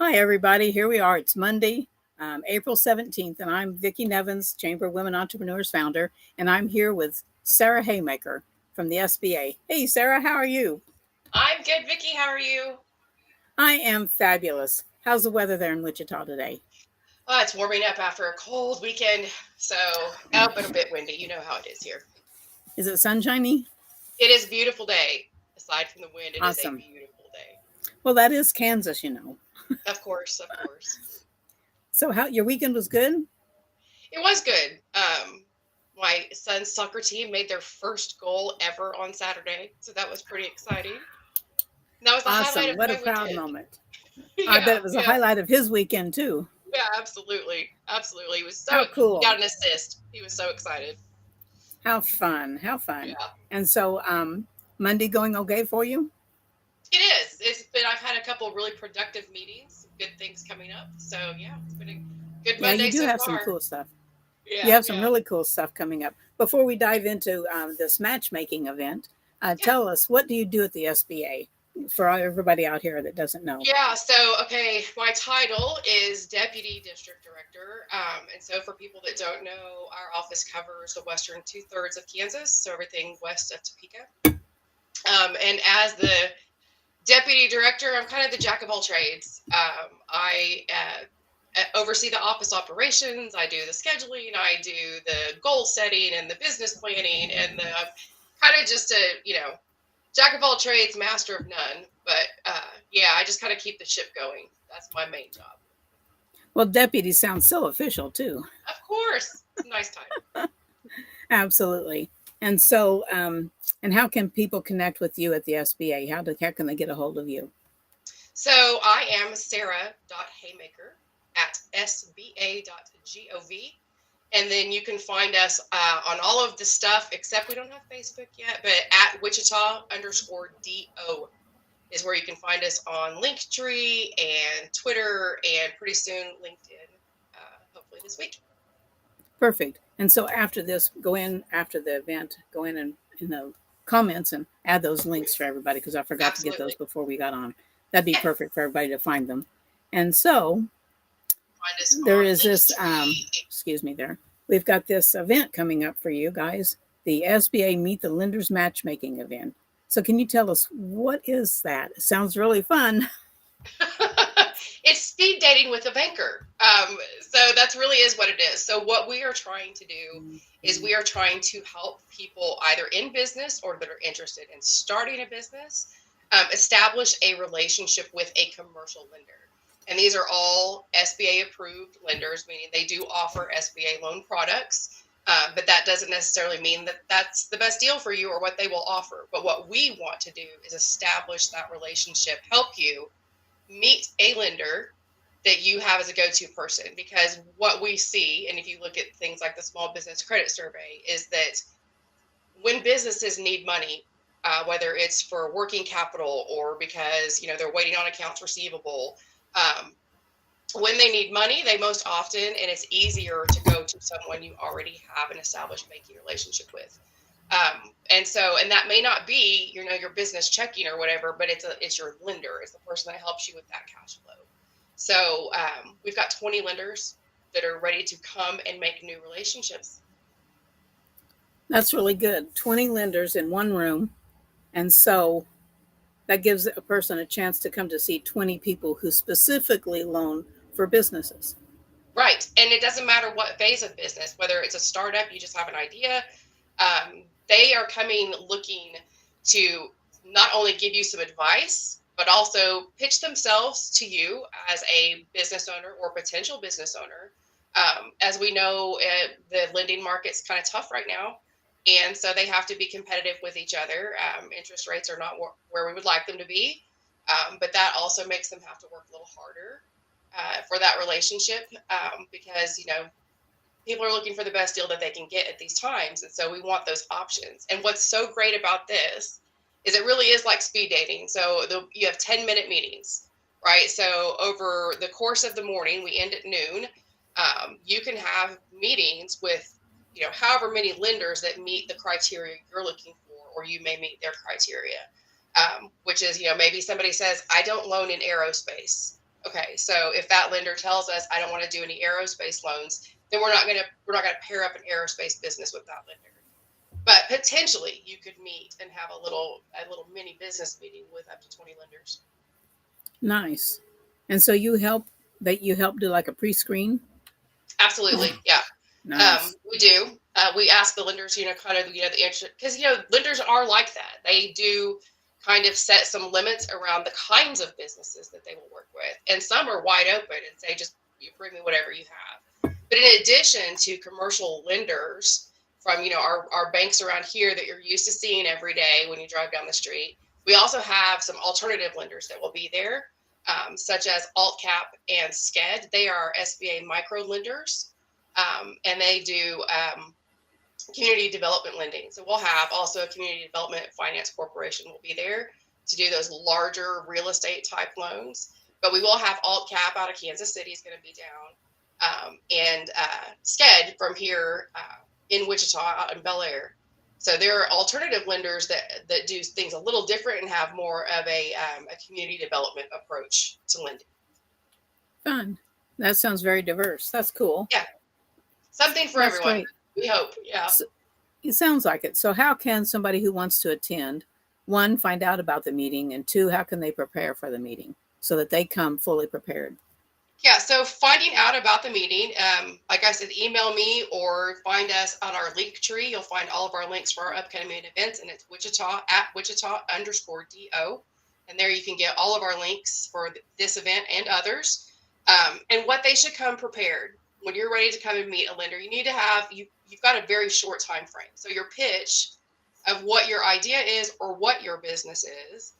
Hi, everybody. Here we are. It's Monday, April 17th, and I'm Vicki Nevins, Chamber of Women Entrepreneurs founder, and I'm here with Sarah Haymaker from the SBA. Hey, Sarah, how are you? I'm good, Vicky. How are you? I am fabulous. How's the weather there in Wichita today? It's warming up after a cold weekend, so but a bit windy. You know how it is here. Is it sunshiny? It is a beautiful day. Aside from the wind, it is a Awesome. beautiful day. Well, that is Kansas. Of course, of course. So, how your weekend was good? It was good. My son's soccer team made their first goal ever on Saturday, so that was pretty exciting. And that was the highlight Awesome. of What a my proud weekend. moment. I bet Yeah, it was a yeah, highlight of his weekend, too. yeah. Absolutely, absolutely. How He cool. got an assist. He was so excited. How fun. How fun. Yeah. And so, Monday going okay for you? It is. It's been. I've had a couple of really productive meetings. Some good things coming up. So yeah, it's been a good Yeah, you Monday do so have some far. cool stuff. You Yeah, have some yeah, really cool stuff coming up. Before we dive into this matchmaking event, yeah, tell us, what do you do at the SBA for everybody out here that doesn't know? yeah. So okay, my title is Deputy District Director. And so for people that don't know, our office covers the western two-thirds of Kansas, so everything west of Topeka. And as the Deputy Director, I'm kind of the jack of all trades. I oversee the office operations. I do the scheduling. I do the goal setting and the business planning, and the kind of just a jack of all trades, master of none. But yeah, I just kind of keep the ship going. That's my main job. Well, deputy sounds so official too. Of course, it's a nice title. Absolutely. And so, and how can people connect with you at the SBA? How can they get a hold of you? So I am Sarah.Haymaker at sba.gov. And then you can find us on all of the stuff, except we don't have Facebook yet, but at Wichita_DO is where you can find us on Linktree and Twitter and pretty soon LinkedIn, hopefully this week. Perfect. And so after this, go in after the event, go in the comments and add those links for everybody because I forgot to get those Absolutely. before we got on. That'd be Yeah. perfect for everybody to find them. And so Find us there on is this, Linktree. excuse me, there. We've got this event coming up for you guys, the SBA Meet the Lenders Matchmaking event. So can you tell us what is that? It sounds really fun. It's speed dating with a banker. So that's really is what it is. So what we are trying to do is we are trying to help people either in business or that are interested in starting a business establish a relationship with a commercial lender. And these are all SBA approved lenders, meaning they do offer SBA loan products. But that doesn't necessarily mean that that's the best deal for you or what they will offer. But what we want to do is establish that relationship, help you meet a lender that you have as a go-to person, because what we see, and if you look at things like the Small Business Credit Survey, is that when businesses need money, whether it's for working capital or because they're waiting on accounts receivable, um, when they need money, they most often, and it's easier to go to someone you already have an established banking relationship with. And that may not be, your business checking or whatever, but it's your lender. It's the person that helps you with that cash flow. So we've got 20 lenders that are ready to come and make new relationships. That's really good. 20 lenders in one room. And so that gives a person a chance to come to see 20 people who specifically loan for businesses. Right. And it doesn't matter what phase of business, whether it's a startup, you just have an idea. They are coming looking to not only give you some advice, but also pitch themselves to you as a business owner or potential business owner. As we know, the lending market's kind of tough right now. And so they have to be competitive with each other. Interest rates are not where we would like them to be, but that also makes them have to work a little harder for that relationship because, people are looking for the best deal that they can get at these times. And so we want those options. And what's so great about this is it really is like speed dating. So you have 10-minute meetings, right? So over the course of the morning, we end at noon. You can have meetings with, however many lenders that meet the criteria you're looking for, or you may meet their criteria, which is, maybe somebody says, I don't loan in aerospace. Okay, so if that lender tells us I don't want to do any aerospace loans, then we're not gonna pair up an aerospace business with that lender. But potentially you could meet and have a little mini business meeting with up to 20 lenders. Nice. And so you help do like a pre-screen? Absolutely, yeah. Nice. We do. We ask the lenders, kind of, the interest, because lenders are like that. They do kind of set some limits around the kinds of businesses that they will work with, and some are wide open and say, just you bring me whatever you have. But in addition to commercial lenders from our banks around here that you're used to seeing every day when you drive down the street, we also have some alternative lenders that will be there, such as AltCap and SCED. They are SBA micro lenders, and they do community development lending. So we'll have also a community development finance corporation will be there to do those larger real estate type loans. But we will have AltCap out of Kansas City is going to be down, and SCED from here in Wichita, out in Bel Air. So there are alternative lenders that do things a little different and have more of a community development approach to lending. Fun. That sounds very diverse. That's cool. Yeah, something for That's everyone. great. We hope. Yeah. So, it sounds like it. So how can somebody who wants to attend, one, find out about the meeting, and two, how can they prepare for the meeting so that they come fully prepared? Yeah, so finding out about the meeting, like I said, email me or find us on our link tree. You'll find all of our links for our upcoming events, and it's Wichita at Wichita_DO. And there you can get all of our links for this event and others. And what they should come prepared when you're ready to come and meet a lender. You need to have you've got a very short time frame. So your pitch of what your idea is or what your business is.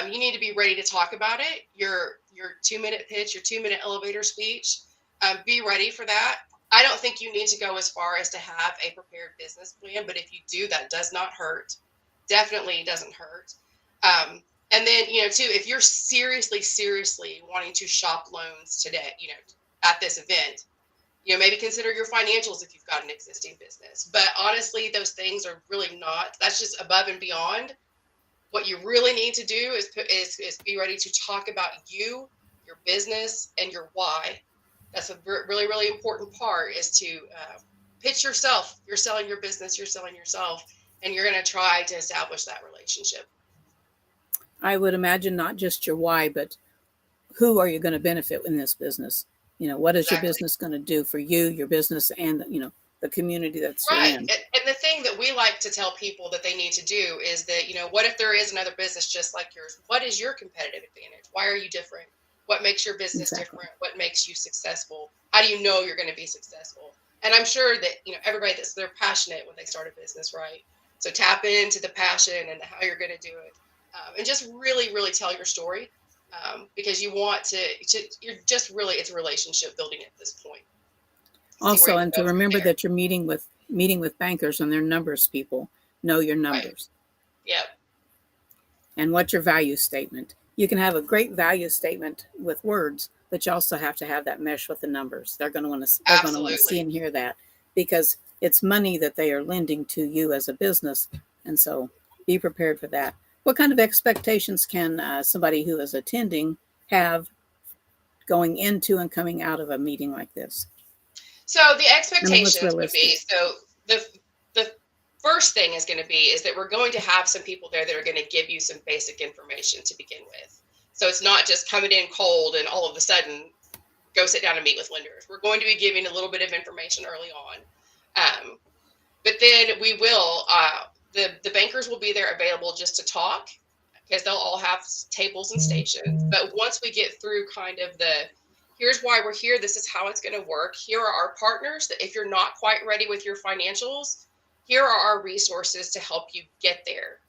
You need to be ready to talk about it. Your 2-minute pitch, your 2-minute elevator speech. Be ready for that. I don't think you need to go as far as to have a prepared business plan, but if you do, that does not hurt. Definitely doesn't hurt. And then, too, if you're seriously wanting to shop loans today, at this event, maybe consider your financials if you've got an existing business. But honestly, those things are really not. That's just above and beyond. What you really need to do is be ready to talk about you, your business, and your why. That's a really, really important part, is to pitch yourself. You're selling your business, you're selling yourself, and you're going to try to establish that relationship. I would imagine not just your why, but who are you going to benefit in this business? What is your Exactly. business going to do for you, your business, and the community that's Right. in? And the thing that we like to tell people that they need to do is that, what if there is another business just like yours? What is your competitive advantage? Why are you different? What makes your business Exactly. different? What makes you successful? How do you know you're going to be successful? And I'm sure that, everybody they're passionate when they start a business, right? So tap into the passion and how you're going to do it. And just really, really tell your story, because you want you're just really, it's relationship building at this point. Also, and to remember There. that you're meeting with bankers and their numbers people. Know your numbers. Right. Yep. And what's your value statement. You can have a great value statement with words, but you also have to have that mesh with the numbers. They're going to want to see and hear that, because it's money that they are lending to you as a business. And so be prepared for that. What kind of expectations can somebody who is attending have going into and coming out of a meeting like this? So the expectations would be, so the first thing is going to be is that we're going to have some people there that are going to give you some basic information to begin with. So it's not just coming in cold and all of a sudden go sit down and meet with lenders. We're going to be giving a little bit of information early on. But then we will, the bankers will be there available just to talk, because they'll all have tables and stations. But once we get through kind of here's why we're here, this is how it's going to work, here are our partners, that if you're not quite ready with your financials, here are our resources to help you get there,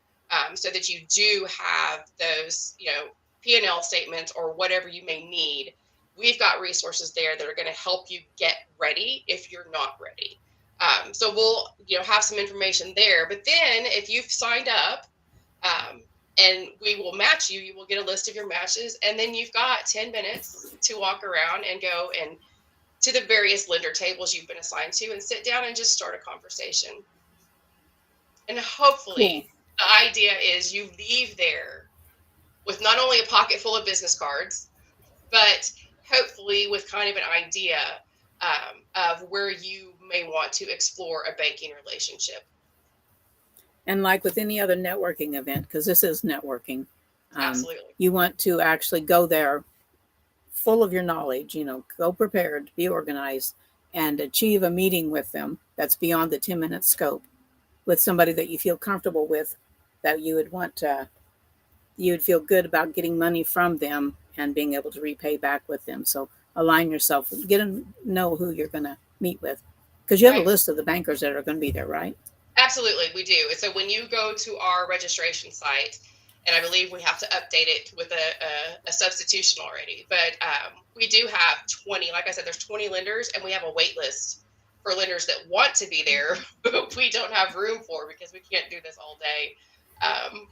so that you do have those, P&L statements or whatever you may need. We've got resources there that are going to help you get ready if you're not ready. So we'll, have some information there. But then if you've signed up, and we will match you, you will get a list of your matches. And then you've got 10 minutes to walk around and go and to the various lender tables you've been assigned to and sit down and just start a conversation. And hopefully the idea is you leave there with not only a pocket full of business cards, but hopefully with kind of an idea of where you may want to explore a banking relationship. And like with any other networking event, because this is networking, Absolutely. you want to actually go there full of your knowledge, go prepared, be organized, and achieve a meeting with them that's beyond the 10-minute scope with somebody that you feel comfortable with, that you would feel good about getting money from them and being able to repay back with them. So align yourself, get to know who you're going to meet with, because you have a Right. list of the bankers that are going to be there, right? Absolutely, we do. And so when you go to our registration site, and I believe we have to update it with a substitution already, but we do have 20. Like I said, there's 20 lenders, and we have a wait list for lenders that want to be there, but we don't have room for because we can't do this all day.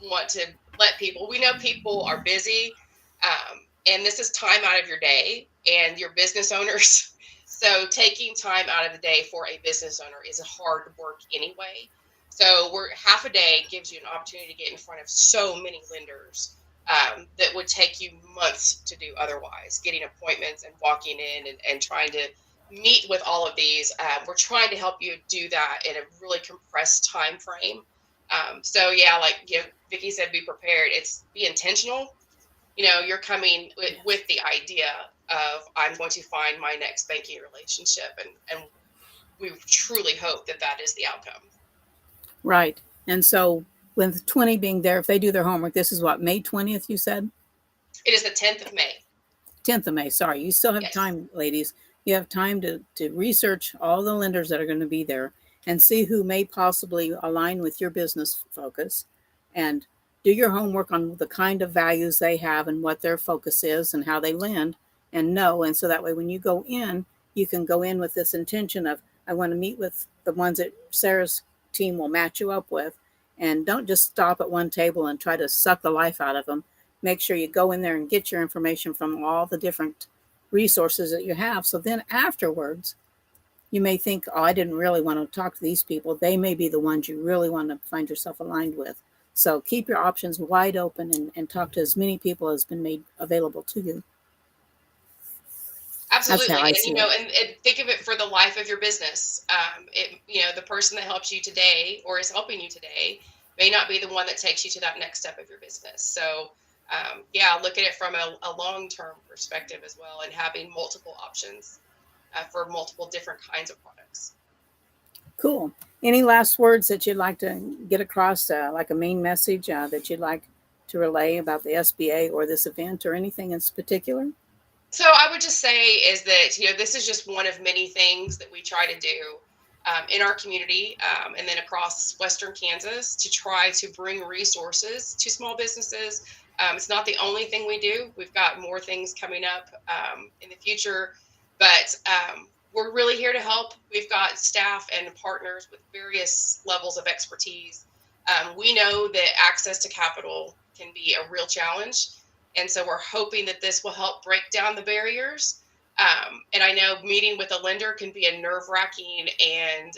Want to let people, we know people are busy, and this is time out of your day, and your business owners. So taking time out of the day for a business owner is hard work anyway. So we're half a day gives you an opportunity to get in front of so many lenders that would take you months to do otherwise. Getting appointments and walking in and trying to meet with all of these. We're trying to help you do that in a really compressed time frame. So yeah, like Vicki said, be prepared. It's be intentional. You're coming with the idea of I'm going to find my next banking relationship, and we truly hope that that is the outcome. Right. And so with 20 being there, if they do their homework, this is what, May 20th, you said? It is the 10th of May. 10th of May. Sorry. You still have Yes. time, ladies. You have time to research all the lenders that are going to be there and see who may possibly align with your business focus, and do your homework on the kind of values they have and what their focus is and how they lend, and know. And so that way, when you go in, you can go in with this intention of, I want to meet with the ones that Sarah's team will match you up with. And don't just stop at one table and try to suck the life out of them. Make sure you go in there and get your information from all the different resources that you have. So then afterwards, you may think, oh, I didn't really want to talk to these people. They may be the ones you really want to find yourself aligned with. So keep your options wide open, and talk to as many people as been made available to you. That's how Absolutely. I And, see it. and think of it for the life of your business. The person that helps you today or is helping you today may not be the one that takes you to that next step of your business. So, yeah, look at it from a long-term perspective as well, and having multiple options for multiple different kinds of products. Cool. Any last words that you'd like to get across, like a main message that you'd like to relay about the SBA or this event or anything in particular? So I would just say is that, this is just one of many things that we try to do in our community, and then across Western Kansas, to try to bring resources to small businesses. It's not the only thing we do. We've got more things coming up in the future, but we're really here to help. We've got staff and partners with various levels of expertise. We know that access to capital can be a real challenge. And so we're hoping that this will help break down the barriers. And I know meeting with a lender can be a nerve-wracking and,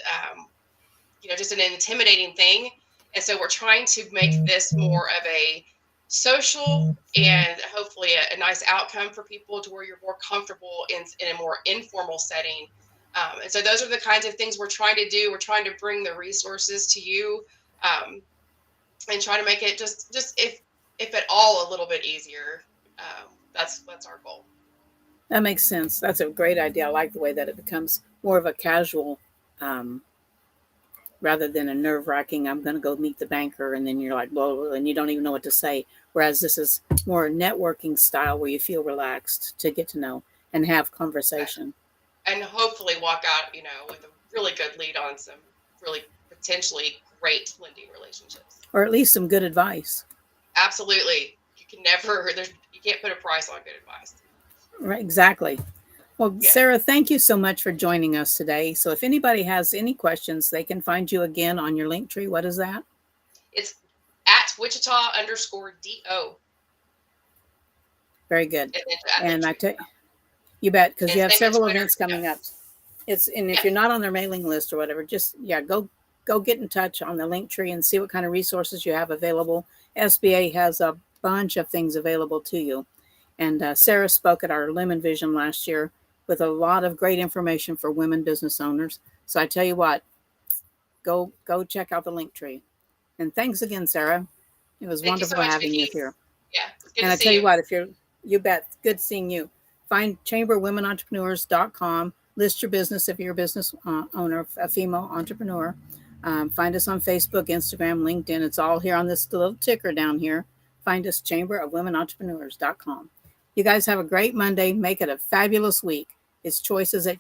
just an intimidating thing. And so we're trying to make this more of a social and hopefully a nice outcome for people, to where you're more comfortable in a more informal setting. And so those are the kinds of things we're trying to do. We're trying to bring the resources to you, and try to make it just if at all, a little bit easier. That's our goal. That makes sense. That's a great idea. I like the way that it becomes more of a casual, rather than a nerve wracking, I'm going to go meet the banker, and then you're like, well, and you don't even know what to say. Whereas this is more networking style, where you feel relaxed to get to know and have conversation. And hopefully walk out, with a really good lead on some really potentially great lending relationships. Or at least some good advice. Absolutely. You can't put a price on good advice. Right, exactly. Well, Yeah. Sarah, thank you so much for joining us today. So if anybody has any questions, they can find you again on your link tree. What is that? It's at Wichita_DO. Very good. And And you bet, because and you have same as several Twitter. events coming Yeah. up. And if Yeah. you're not on their mailing list or whatever, just go get in touch on the link tree and see what kind of resources you have available. SBA has a bunch of things available to you. And Sarah spoke at our Lemon Vision last year with a lot of great information for women business owners. So I tell you what, go check out the link tree. And thanks again, Sarah. It was Thank you so wonderful much, having you Vicki. here. Yeah, it's good And to I see tell you you. what, you bet, good seeing you. Find chamberwomenentrepreneurs.com. List your business if you're a business owner, a female entrepreneur. Find us on Facebook, Instagram, LinkedIn. It's all here on this little ticker down here. Find us, chamberofwomenentrepreneurs.com. You guys have a great Monday. Make it a fabulous week. It's choices that you